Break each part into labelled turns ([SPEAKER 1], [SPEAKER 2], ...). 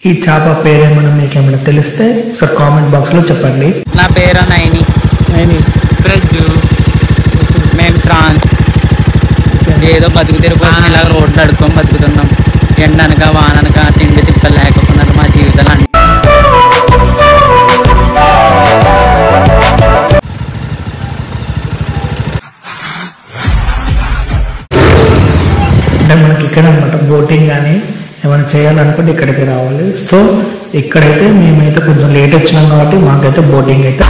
[SPEAKER 1] ఈ చేప పేరేమన్నా మీకు ఏమైనా తెలిస్తే ఒకసారి కామెంట్ బాక్స్లో చెప్పండి.
[SPEAKER 2] నా పేరు నైని ప్రజు. మేము ట్రాన్స్ ఏదో బతుకు తెరుకోసం ఇలా రోడ్లు అడుక్కొని బతుకుతున్నాం. ఎండనక వాననక తిండి తిప్పలు లేకుండా మా జీవితాలు
[SPEAKER 1] అంటే మనకి ఇక్కడ అనమాట బోటింగ్ కానీ ఏమైనా చేయాలనుకుంటే ఇక్కడికి రావాలి. సో ఇక్కడైతే మేమైతే కొంచెం లేట్ వచ్చినాం కాబట్టి మాకైతే బోటింగ్ అయితే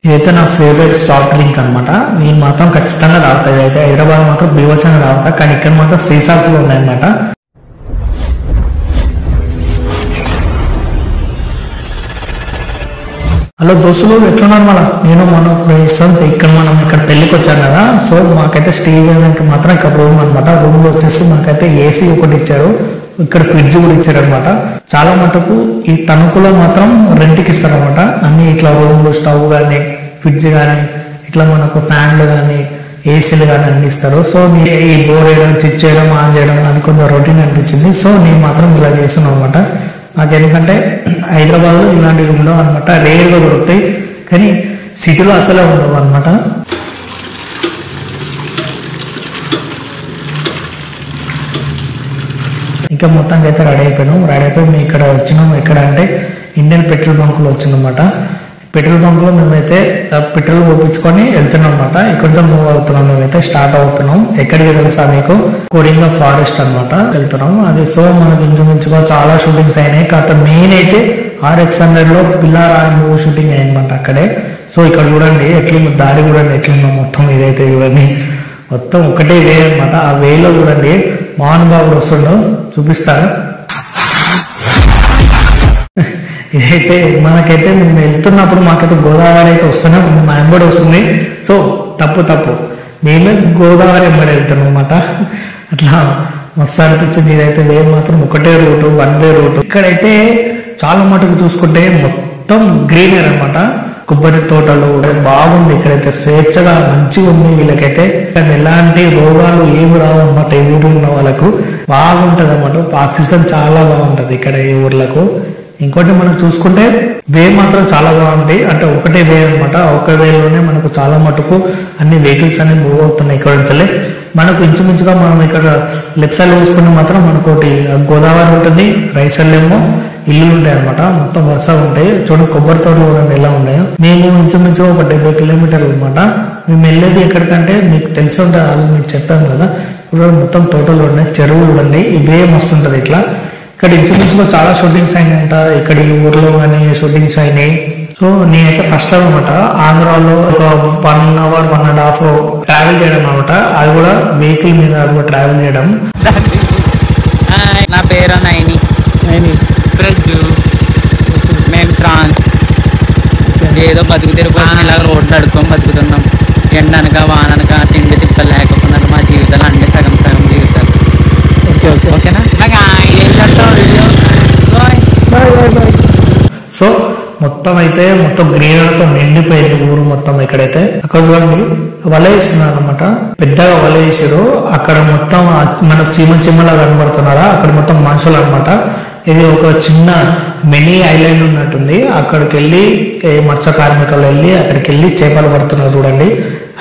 [SPEAKER 1] ఇదైతే నా ఫేవరెట్ సాఫ్ట్ డ్రింక్ అనమాట. నేను మాత్రం ఖచ్చితంగా తాగుతా. ఇదైతే హైదరాబాద్ మాత్రం బీవచంగా తాగుతా, కానీ ఇక్కడ మాత్రం సీసాస్లో ఉన్నాయన్నమాట. హలో దోస్తులు, ఎట్లున్నారు? నేను మనం ఇక్కడ ఇక్కడ పెళ్లికి వచ్చాను కదా. సో మాకైతే స్టే చేయడానికి మాత్రం ఇక్కడ రూమ్ అనమాట. రూమ్ లో వచ్చేసి మాకైతే ఏసీ ఒకటి ఇచ్చారు, ఇక్కడ ఫ్రిడ్జ్ కూడా ఇచ్చారు అనమాట. చాలా మటుకు ఈ తణుకులో మాత్రం రెంట్కి ఇస్తారు అనమాట. అన్ని ఇట్లా రూమ్లు, స్టవ్ కానీ, ఫ్రిడ్జ్ కానీ, ఇట్లా మనకు ఫ్యాన్లు కానీ, ఏసీలు కానీ అన్ని ఇస్తారు. సో మీరు ఈ బోర్ వేయడం, స్విచ్ చేయడం, ఆన్ చేయడం అది కొంచెం రొటీన్ అనిపించింది. సో నేను మాత్రం ఇలా చేస్తున్నాను అనమాట. నాకు ఎందుకంటే హైదరాబాద్లో ఇలాంటివి ఉండవు అనమాట, రేర్గా దొరుకుతాయి, కానీ సిటీలో అసలే ఉండవు అనమాట. ఇంకా మొత్తానికి అయితే రెడీ అయిపోయి మేము ఇక్కడ వచ్చినాం. ఎక్కడ అంటే ఇండియన్ పెట్రోల్ బంకులో వచ్చిందన్నమాట. పెట్రోల్ బంక్లో మేమైతే పెట్రోల్ పోపించుకొని వెళ్తున్నాం అనమాట. ఇక్కడ నుంచి మూవ్ అవుతున్నాం, మేమైతే స్టార్ట్ అవుతున్నాం. ఎక్కడికి తెలుసా మీకు? కోరింగా ఫారెస్ట్ అనమాట వెళ్తున్నాం. అది సో మనకు ఇంచుమించుగా చాలా షూటింగ్స్ అయినాయి. కాకపోతే మెయిన్ అయితే RX100లో పిల్లారా మూవీ షూటింగ్ అయ్యనమాట అక్కడే. సో ఇక్కడ చూడండి ఎట్లుందో, దారి చూడండి ఎట్లుందో మొత్తం. ఇదైతే చూడండి మొత్తం ఒకటే వే అనమాట. ఆ వేలో చూడండి మోహన్ బాబు వస్తుండో చూపిస్తాను. ఇదైతే మనకైతే మేము వెళ్తున్నప్పుడు మాకైతే గోదావరి అయితే వస్తూనే ఉంది, మా ఎంబడి వస్తుంది. సో తప్పు మేమే గోదావరి ఎంబడి వెళ్తున్నాం అనమాట. అట్లా మస్తు అనిపించింది. ఇదైతే వే మాత్రం ఒకటే రూటు, వన్ వే రూటు. ఇక్కడైతే చాలా మటుకు చూసుకుంటే మొత్తం గ్రీనరీ అనమాట. కొబ్బరి తోటలు బాగుంది. ఇక్కడైతే స్వేచ్ఛగా మంచిగా ఉంది. వీళ్ళకైతే ఎలాంటి రోగాలు ఏమి రావు అనమాట. ఈ ఊరు ఉన్న వాళ్ళకు బాగుంటది అనమాట. ఆక్సిజన్ చాలా బాగుంటది ఇక్కడ ఈ ఊర్లకు. ఇంకోటి మనం చూసుకుంటే వే మాత్రం చాలా బాగుంది. అంటే ఒకటే వే అనమాట. ఒక వేలోనే మనకు చాలా మటుకు అన్ని వెహికల్స్ అనేవి మూవ్ అవుతున్నాయి. ఇక్కడ నుంచి మనకు ఇంచుమించుగా మనం ఇక్కడ లెఫ్ట్ సైడ్ చూసుకుంటే మాత్రం మనకు ఒకటి గోదావరి ఉంటుంది, రైట్ సైడ్ ఏమో ఇల్లులు ఉంటాయి అనమాట. మొత్తం వరుసగా ఉంటాయి. చూడండి కొబ్బరి తోటలు కూడా ఎలా ఉన్నాయో. మేము ఇంచుమించుగా ఒక 70 కిలోమీటర్లు అనమాట. మేము వెళ్ళేది ఎక్కడికంటే మీకు తెలిసి ఉంటే వాళ్ళు మీకు చెప్పాము కదా. ఇప్పుడు మొత్తం తోటలు ఉన్నాయి, చెరువులు ఉన్నాయి. ఈ వే మస్తు ఉంటుంది. ఇట్లా ఇక్కడ ఇంచుమించుగా చాలా షూటింగ్స్ అయినాయంట. ఇక్కడ ఈ ఊర్లో కానీ షూటింగ్స్ అయినాయి. సో నేనైతే ఫస్ట్ టైం అనమాట ఆంధ్రాలో ఒక 1 hour 1.5 ట్రావెల్ చేయడం అనమాట. అది కూడా వెహికల్ మీద, అది కూడా ట్రావెల్ చేయడం.
[SPEAKER 2] నా పేరు నైని ప్రజు. మేము ట్రాన్స్ ఏదో బతుకు తెరుకోసం ఇలా రోడ్లు అడుక్కొని బతుకుతున్నాం. ఎండనక వాననక తిండి తిప్పలు లేకుండా మా జీవితాలు అన్ని సగం జీవితాలు. ఓకేనా?
[SPEAKER 1] సో మొత్తం అయితే మొత్తం గ్రీనరీతో నిండిపోయింది ఊరు మొత్తం. ఇక్కడైతే అక్కడ చూడండి వల వేస్తున్నారు అనమాట. పెద్దగా వల వేసారు. అక్కడ మొత్తం మనకు చీమలా కనబడుతున్నారా? అక్కడ మొత్తం మనుషులు అనమాట. ఇది ఒక చిన్న మినీ ఐలాండ్ ఉన్నట్టుంది. అక్కడికి వెళ్ళి మత్స్య కార్మికులు వెళ్ళి అక్కడికి వెళ్ళి చేపలు పడుతున్నారు చూడండి.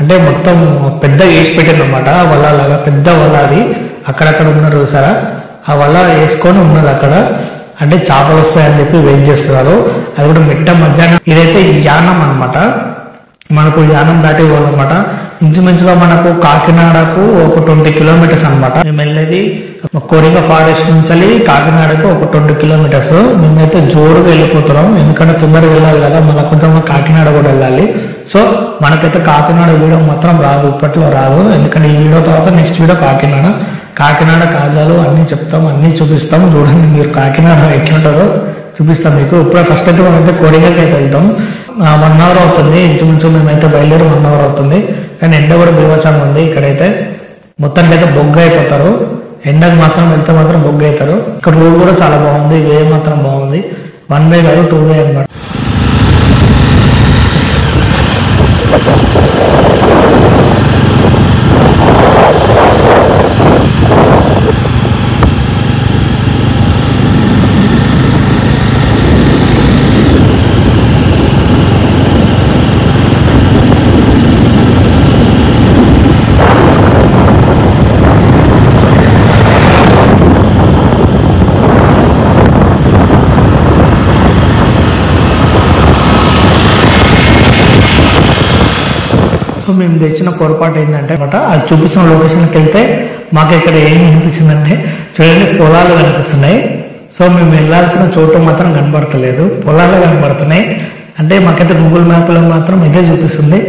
[SPEAKER 1] అంటే మొత్తం పెద్దగా వేసి పెట్టారు అనమాట. వల లాగా పెద్ద వల. అది అక్కడక్కడ ఉన్నారు చూసారా? ఆ వల వేసుకొని ఉన్నది అక్కడ. అంటే చేపలు వస్తాయని చెప్పి వెయిట్ చేస్తున్నారు. అది కూడా మిట్ట మధ్యాహ్నం. ఇదైతే యానం అనమాట. మనకు యానం దాటి పోవాలన్నమాట. ఇంచుమించుగా మనకు కాకినాడకు ఒక 20 కిలోమీటర్స్ అనమాట. మేము వెళ్ళేది కోరింగా ఫారెస్ట్ నుంచి కాకినాడకు ఒక 20 కిలోమీటర్స్. మేమైతే జోరుగా వెళ్ళిపోతున్నాం, ఎందుకంటే తొందరగా వెళ్ళాలి కదా. మళ్ళీ కొంచెం కాకినాడ కూడా వెళ్ళాలి. సో మనకైతే కాకినాడ వీడియో మాత్రం రాదు, ఇప్పట్లో రాదు. ఎందుకంటే ఈ వీడియో తర్వాత నెక్స్ట్ వీడియో కాకినాడ కాజాలు అన్నీ చెప్తాం, అన్నీ చూపిస్తాం. చూడండి మీరు కాకినాడ ఎట్లుంటుందో చూపిస్తాం మీకు. ఇప్పుడే ఫస్ట్ అయితే మనమైతే కోరింగాకి అయితే వెళ్తాం. 1 hour అవుతుంది ఇంచుమించు. మేమైతే బయలుదేరి 1 hour అవుతుంది. కానీ ఎండ కూడా బీభత్సంగా ఉంది. ఇక్కడైతే మొత్తానికి అయితే బొగ్గ అయిపోతారు. ఎండకు మాత్రం వెళ్తే మాత్రం బొగ్గ అవుతారు. ఇక్కడ రోడ్ కూడా చాలా బాగుంది, వే మాత్రం బాగుంది. 1 way కాదు 2 way అనమాట. మేము తెచ్చిన పొరపాటు ఏంటంటే అనమాట అది చూపించిన లొకేషన్కి వెళ్తే మాకు ఇక్కడ ఏం కనిపించిందంటే చూడండి పొలాలు కనిపిస్తున్నాయి. సో మేము వెళ్ళాల్సిన చోటు మాత్రం కనబడతలేదు, పొలాలు కనబడుతున్నాయి. అంటే మాకైతే గూగుల్ మ్యాప్లో మాత్రం ఇదే చూపిస్తుంది.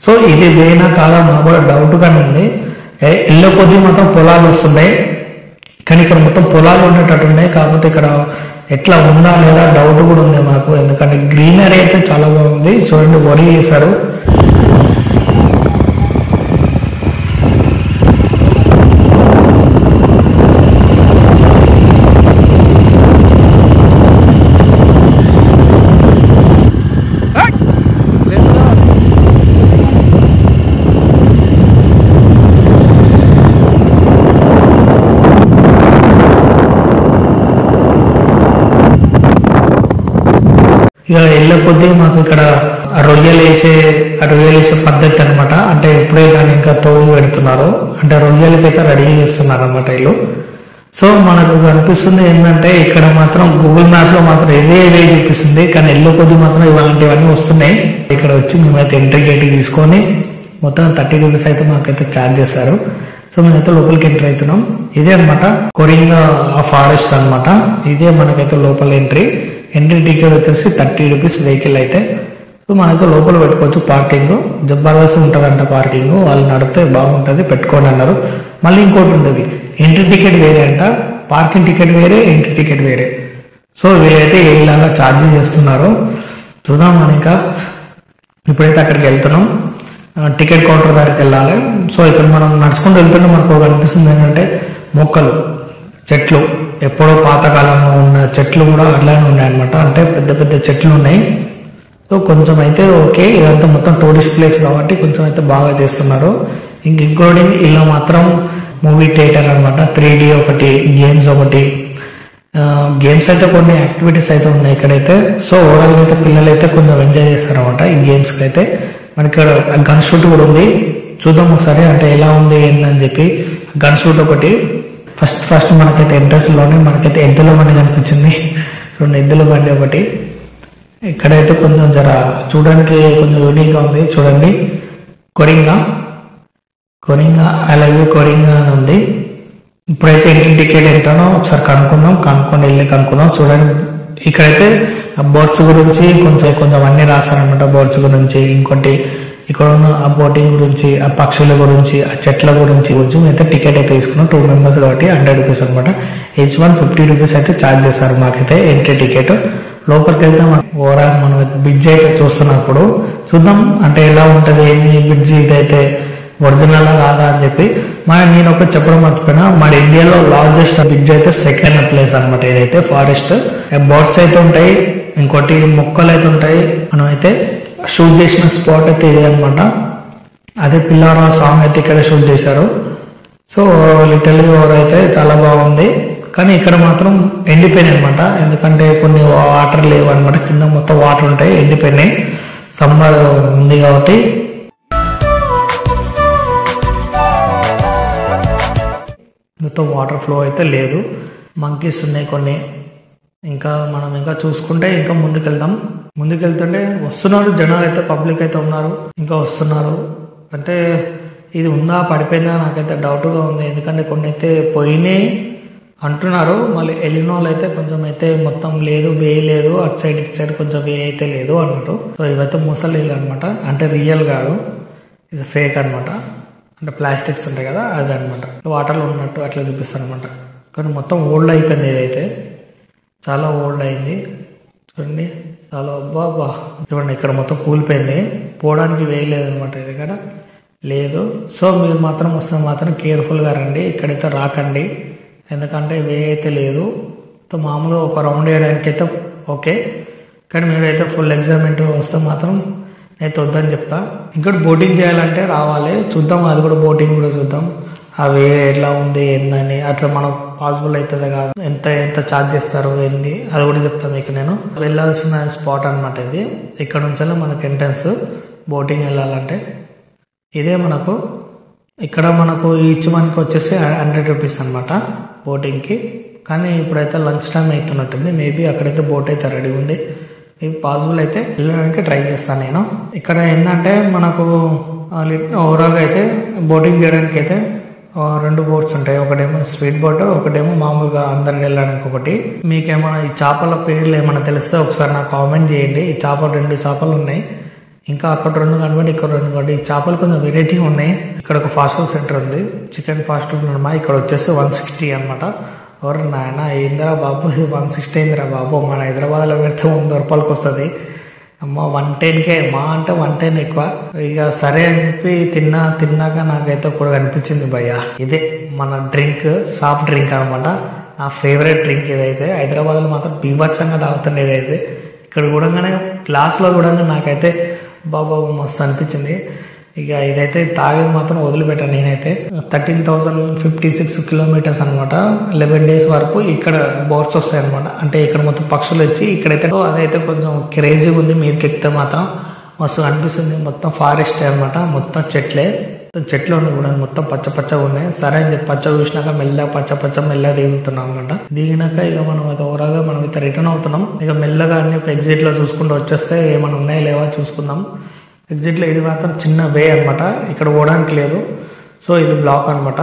[SPEAKER 1] సో ఇది వేనా కాదా మాకు కూడా డౌట్గానే ఉంది. ఎల్లో కొద్దీ మాత్రం పొలాలు వస్తున్నాయి, కానీ ఇక్కడ మొత్తం పొలాలు ఉండేటట్టు ఉన్నాయి. కాకపోతే ఇక్కడ ఎట్లా ఉందా లేదా డౌట్ కూడా ఉంది మాకు, ఎందుకంటే గ్రీనరీ అయితే చాలా బాగుంది. చూడండి వరి వేశారు. ఇక ఎల్ల కొద్దీ మాకు ఇక్కడ రొయ్యలు వేసే పద్ధతి అనమాట. అంటే ఇప్పుడే దాన్ని ఇంకా తోలు పెడుతున్నారు, అంటే రొయ్యలకైతే రెడీ చేస్తున్నారు అనమాట వీళ్ళు. సో మనకు కనిపిస్తుంది ఏంటంటే ఇక్కడ మాత్రం గూగుల్ మ్యాప్ లో మాత్రం ఇదే చూపిస్తుంది, కానీ ఎల్లో కొద్దీ మాత్రం ఇలాంటివన్నీ వస్తున్నాయి. ఇక్కడ వచ్చి మేమైతే ఎంట్రీ గేట్ తీసుకొని మొత్తం 30 రూపీస్ అయితే మాకైతే ఛార్జ్ చేస్తారు. సో మేమైతే లోపలికి ఎంట్రీ అవుతున్నాం. ఇదే అనమాట కొరింగా ఫారెస్ట్ అనమాట. ఇదే మనకైతే లోపల ఎంట్రీ టికెట్ వచ్చేసి 30 రూపీస్ వెహికల్ అయితే. సో మనైతే లోపల పెట్టుకోవచ్చు. పార్కింగ్ జబర్దస్త్ ఉంటుందంట, పార్కింగ్ వాళ్ళు నడితే బాగుంటుంది, పెట్టుకోండి అన్నారు. మళ్ళీ ఇంకోటి ఉంటుంది, ఎంట్రీ టికెట్ వేరే అంట, పార్కింగ్ టికెట్ వేరే, ఎంట్రీ టికెట్ వేరే. సో వీళ్ళైతే ఇలాగా ఛార్జ్ చేస్తున్నారు. చూద్దాం మనం ఇంకా ఇప్పుడైతే అక్కడికి వెళ్తున్నాం, టికెట్ కౌంటర్ దగ్గరికి వెళ్ళాలి. సో ఇక్కడ మనం నడుచుకుంటూ వెళ్తుంటే మనకు అనిపిస్తుంది ఏంటంటే మొక్కలు, చెట్లు, ఎప్పుడో పాతకాలంలో ఉన్న చెట్లు కూడా అట్లానే ఉన్నాయన్నమాట. అంటే పెద్ద పెద్ద చెట్లు ఉన్నాయి. సో కొంచెం అయితే ఓకే, ఇదంతా మొత్తం టూరిస్ట్ ప్లేస్ కాబట్టి కొంచెం అయితే బాగా చేస్తున్నారు. ఇంక్లూడింగ్ ఇలా మాత్రం మూవీ థియేటర్ అనమాట, 3D ఒకటి, గేమ్స్ అయితే కొన్ని యాక్టివిటీస్ అయితే ఉన్నాయి ఇక్కడైతే. సో ఓవరాల్ అయితే పిల్లలు అయితే కొంచెం ఎంజాయ్ చేస్తారు అనమాట ఈ గేమ్స్కి అయితే. మనకి ఇక్కడ గన్ షూట్ కూడా ఉంది, చూద్దాం ఒకసారి అంటే ఎలా ఉంది ఏందని చెప్పి. గన్ షూట్ ఒకటి ఫస్ట్ మనకైతే ఎంట్రన్స్ లోనే మనకైతే ఎద్దుల బండి కనిపించింది. చూడండి ఎద్దుల బండి ఒకటి. ఇక్కడైతే కొంచెం జర చూడడానికి కొంచెం యూనిక్ గా ఉంది. చూడండి కొరింగా అలాగే కొరింగా అని ఉంది. ఇప్పుడైతే ఎంట్రీ టికెట్ ఏంటానో ఒకసారి కనుక్కుందాం. చూడండి ఇక్కడైతే బర్డ్స్ గురించి కొంచెం అన్ని రాస్తారనమాట. బర్డ్స్ గురించి, ఇంకోటి ఇక్కడ ఉన్న ఆ బోటింగ్ గురించి, ఆ పక్షుల గురించి, ఆ చెట్ల గురించి అయితే టికెట్ అయితే తీసుకున్నాం. 2 మెంబర్స్ కాబట్టి 100 రూపీస్ అనమాట. ఈచ్ వన్ 50 రూపీస్ అయితే ఛార్జ్ చేస్తారు మాకైతే ఎంట్రీ టికెట్. లోపలికి వెళ్తే ఓవరాల్ మనం బ్రిడ్జ్ అయితే చూస్తున్నప్పుడు చూద్దాం అంటే ఎలా ఉంటుంది ఏంటి బ్రిడ్జ్, ఇదైతే ఒరిజినల్ కాదా అని చెప్పి. నేను ఒకటి చెప్పడం మర్చిపోయినా, మన ఇండియాలో లార్జెస్ట్ బ్రిడ్జ్ అయితే సెకండ్ ప్లేస్ అనమాట. ఇదైతే ఫారెస్ట్, బర్డ్స్ అయితే ఉంటాయి, ఇంకోటి మొక్కలు అయితే ఉంటాయి. మనం అయితే షూట్ చేసిన స్పాట్ అయితే ఇదే అనమాట. అదే పిల్లారా సాంగ్ అయితే ఇక్కడ షూట్ చేశారు. సో లిటరల్లీ అయితే చాలా బాగుంది. కానీ ఇక్కడ మాత్రం ఎండిపోయినాయి అనమాట, ఎందుకంటే కొన్ని వాటర్ లేవు అనమాట. కింద మొత్తం వాటర్ ఉంటాయి, ఎండిపోయినాయి. సమ్మర్ ఉంది కాబట్టి. మొత్తం వాటర్ ఫ్లో అయితే లేదు, మంకీస్ ఉన్నాయి కొన్ని. ఇంకా మనం ఇంకా చూసుకుంటే ఇంకా ముందుకెళ్తుంటే వస్తున్నారు జనాలు అయితే, పబ్లిక్ అయితే ఉన్నారు, ఇంకా వస్తున్నారు. అంటే ఇది ఉందా పడిపోయిందా నాకైతే డౌట్గా ఉంది, ఎందుకంటే కొన్ని అయితే పోయినాయి అంటున్నారు. మళ్ళీ వెళ్ళిన వాళ్ళు అయితే కొంచెం అయితే మొత్తం లేదు, వే లేదు, అటు సైడ్ కొంచెం వే అయితే లేదు అన్నట్టు. సో ఇవైతే ముసలీలు అనమాట, అంటే రియల్ కాదు, ఇది ఫేక్ అనమాట. అంటే ప్లాస్టిక్స్ ఉంటాయి కదా అది అనమాట, వాటర్లో ఉన్నట్టు అట్లా చూపిస్తారు అనమాట. కానీ మొత్తం ఓల్డ్ అయిపోయింది, ఇదైతే చాలా ఓల్డ్ అయింది. చూడండి చాలా అబ్బా చూడండి ఇక్కడ మొత్తం కూలిపోయింది, పోవడానికి వేయలేదు అనమాట, ఇది కదా లేదు. సో మీరు మాత్రం వస్తే మాత్రం కేర్ఫుల్గా రండి, ఇక్కడైతే రాకండి, ఎందుకంటే వే అయితే లేదు. మామూలుగా ఒక రౌండ్ వేయడానికి అయితే ఓకే, కానీ మీరైతే ఫుల్ ఎగ్జామెంట్ వస్తే మాత్రం అయితే వద్దని చెప్తా. ఇంకోటి బోటింగ్ చేయాలంటే రావాలి, చూద్దాం అది కూడా, బోటింగ్ కూడా చూద్దాం, ఆ వే ఎట్లా ఉంది ఏందని, అట్లా మనం పాసిబుల్ అవుతుంది కాదు, ఎంత ఛార్జ్ చేస్తారు ఏంది అది కూడా చెప్తాను మీకు. నేను వెళ్ళాల్సిన స్పాట్ అనమాట ఇది, ఇక్కడ నుంచి మనకు ఎంట్రన్స్ బోటింగ్ వెళ్ళాలంటే. ఇదే మనకు ఇక్కడ మనకు ఈచ్ మనకి వచ్చేసి 100 రూపీస్ అనమాట బోటింగ్కి. కానీ ఇప్పుడైతే లంచ్ టైం అవుతున్నట్టుంది, మేబీ అక్కడైతే బోట్ అయితే రెడీ ఉంది, ఇవి పాసిబుల్ అయితే వెళ్ళడానికి ట్రై చేస్తాను నేను. ఇక్కడ ఏంటంటే మనకు ఓవరాల్గా అయితే బోటింగ్ చేయడానికి అయితే 2 బోట్స్ ఉంటాయి. ఒకటేమో స్పీడ్ బోట్, ఒకటేమో మామూలుగా అందరికి వెళ్ళడానికి ఒకటి. మీకేమైనా ఈ చేపల పేర్లు ఏమైనా తెలిస్తే ఒకసారి నాకు కామెంట్ చేయండి. ఈ చేపలు 2 చేపలు ఉన్నాయి, ఇంకా అక్కడ 2 కనబడి ఇక్కడ 2 కనబడి. ఈ చేపలు కొంచెం వెరైటీగా ఉన్నాయి. ఇక్కడ ఒక ఫాస్ట్ ఫుడ్ సెంటర్ ఉంది, చికెన్ ఫాస్ట్ ఫుడ్ అనమాట. ఇక్కడ వచ్చేసి 160 అనమాట. ఎవరు నాయన ఏందిరా బాబు ఇది 160 అయిందిరా బాబు, మన హైదరాబాద్లో పెడితే 100 రూపాయలకి వస్తుంది. అమ్మ 110K మా అంటే 110 ఎక్కువ. ఇక సరే అని చెప్పి తిన్నాక నాకైతే కూడా అనిపించింది భయ్య, ఇదే మన డ్రింక్, సాఫ్ట్ డ్రింక్ అనమాట. నా ఫేవరెట్ డ్రింక్ ఇదైతే. హైదరాబాద్లో మాత్రం బీభత్సంగా తాగుతుంది ఇదైతే. ఇక్కడ కూడా గ్లాస్లో కూడా నాకైతే బాబా మస్తు అనిపించింది. ఇక ఇదైతే తాగేది మాత్రం వదిలిపెట్టాను నేనైతే. 13,056 కిలోమీటర్స్ అనమాట. 11 days వరకు ఇక్కడ బోర్డ్స్ వస్తాయి అనమాట. అంటే ఇక్కడ మొత్తం పక్షులు వచ్చి ఇక్కడైతే అదైతే కొంచెం క్రేజీగా ఉంది. మీదకి ఎక్కితే మాత్రం మస్తు అనిపిస్తుంది. మొత్తం ఫారెస్ట్ అనమాట, మొత్తం చెట్లు ఉన్నాయి కూడా, మొత్తం పచ్చగా ఉన్నాయి. సరే అని చెప్పి పచ్చ చూసినాక మెల్లగా పచ్చ మెల్లగా దిగుతున్నాం అనమాట. దిగినాక ఇక మనం అయితే ఓవరాల్గా మనం అయితే రిటర్న్ అవుతున్నాం. ఇక మెల్లగా అన్ని ఎగ్జిట్ లో చూసుకుంటూ వచ్చేస్తే ఏమైనా ఉన్నాయా లేవా చూసుకుందాం. ఎగ్జిట్లో ఇది మాత్రం చిన్న వే అనమాట, ఇక్కడ పోవడానికి లేదు. సో ఇది బ్లాక్ అనమాట.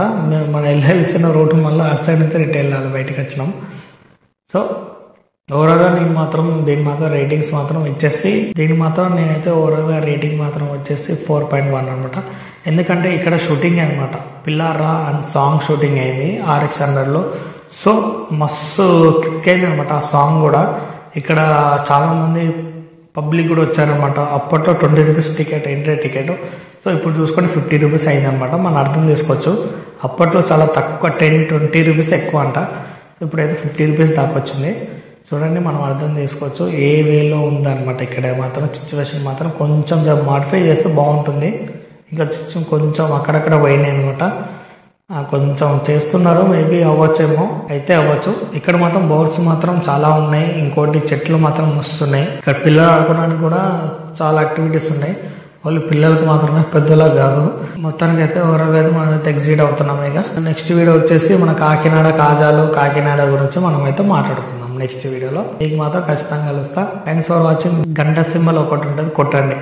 [SPEAKER 1] మనం వెళ్ళాల్సిన రూట్ మళ్ళీ అటు సైడ్ నుంచి ఇటు వెళ్ళాలి, బయటకు వచ్చినాం. సో ఓవరాల్గా నేను మాత్రం దీని మాత్రం రేటింగ్స్ మాత్రం ఇచ్చేసి, నేనైతే ఓవరాల్గా రేటింగ్ మాత్రం వచ్చేసి 4.1 అనమాట. ఎందుకంటే ఇక్కడ షూటింగ్ అనమాట, పిల్లారా అండ్ సాంగ్ షూటింగ్ అయింది RX100లో. సో మస్తు క్లిక్ అయింది అనమాట ఆ సాంగ్ కూడా. ఇక్కడ చాలామంది పబ్లిక్ కూడా వచ్చారనమాట. అప్పట్లో 20 rupees ticket, entry ticket. So ఇప్పుడు చూసుకొని 50 రూపీస్ అయిందనమాట. మనం అర్థం చేసుకోవచ్చు, అప్పట్లో చాలా తక్కువ, 10-20 రూపీస్ ఎక్కువ అంట. ఇప్పుడైతే 50 రూపీస్ దాకా వచ్చింది. చూడండి, మనం అర్థం చేసుకోవచ్చు ఏ వేలో ఉందన్నమాట. ఇక్కడ మాత్రం సిచ్యువేషన్ మాత్రం కొంచెం మాడిఫై చేస్తే బాగుంటుంది. ఇంకా కొంచెం అక్కడక్కడ పోయినాయి అనమాట. కొంచెం చేస్తున్నారు, మేబీ అవ్వచ్చేమో, అయితే అవ్వచ్చు. ఇక్కడ మాత్రం బోర్డ్స్ మాత్రం చాలా ఉన్నాయి. ఇంకోటి చెట్లు మాత్రం వస్తున్నాయి. ఇక్కడ పిల్లలు ఆడుకోవడానికి కూడా చాలా యాక్టివిటీస్ ఉన్నాయి. వాళ్ళు పిల్లలకు మాత్రమే, పెద్దలకు కాదు. మొత్తానికి అయితే ఓవరాల్గా అయితే మనం అయితే ఎగ్జిట్ అవుతున్నాం. ఇక నెక్స్ట్ వీడియో వచ్చేసి మన కాకినాడ కాజాలు, కాకినాడ గురించి మనం అయితే మాట్లాడుకుందాం నెక్స్ట్ వీడియోలో. మీకు మాత్రం ఖచ్చితంగా కలుస్తా. Thanks for watching. గంట సింబల్ ఒకటి ఉంటుంది, కొట్టండి.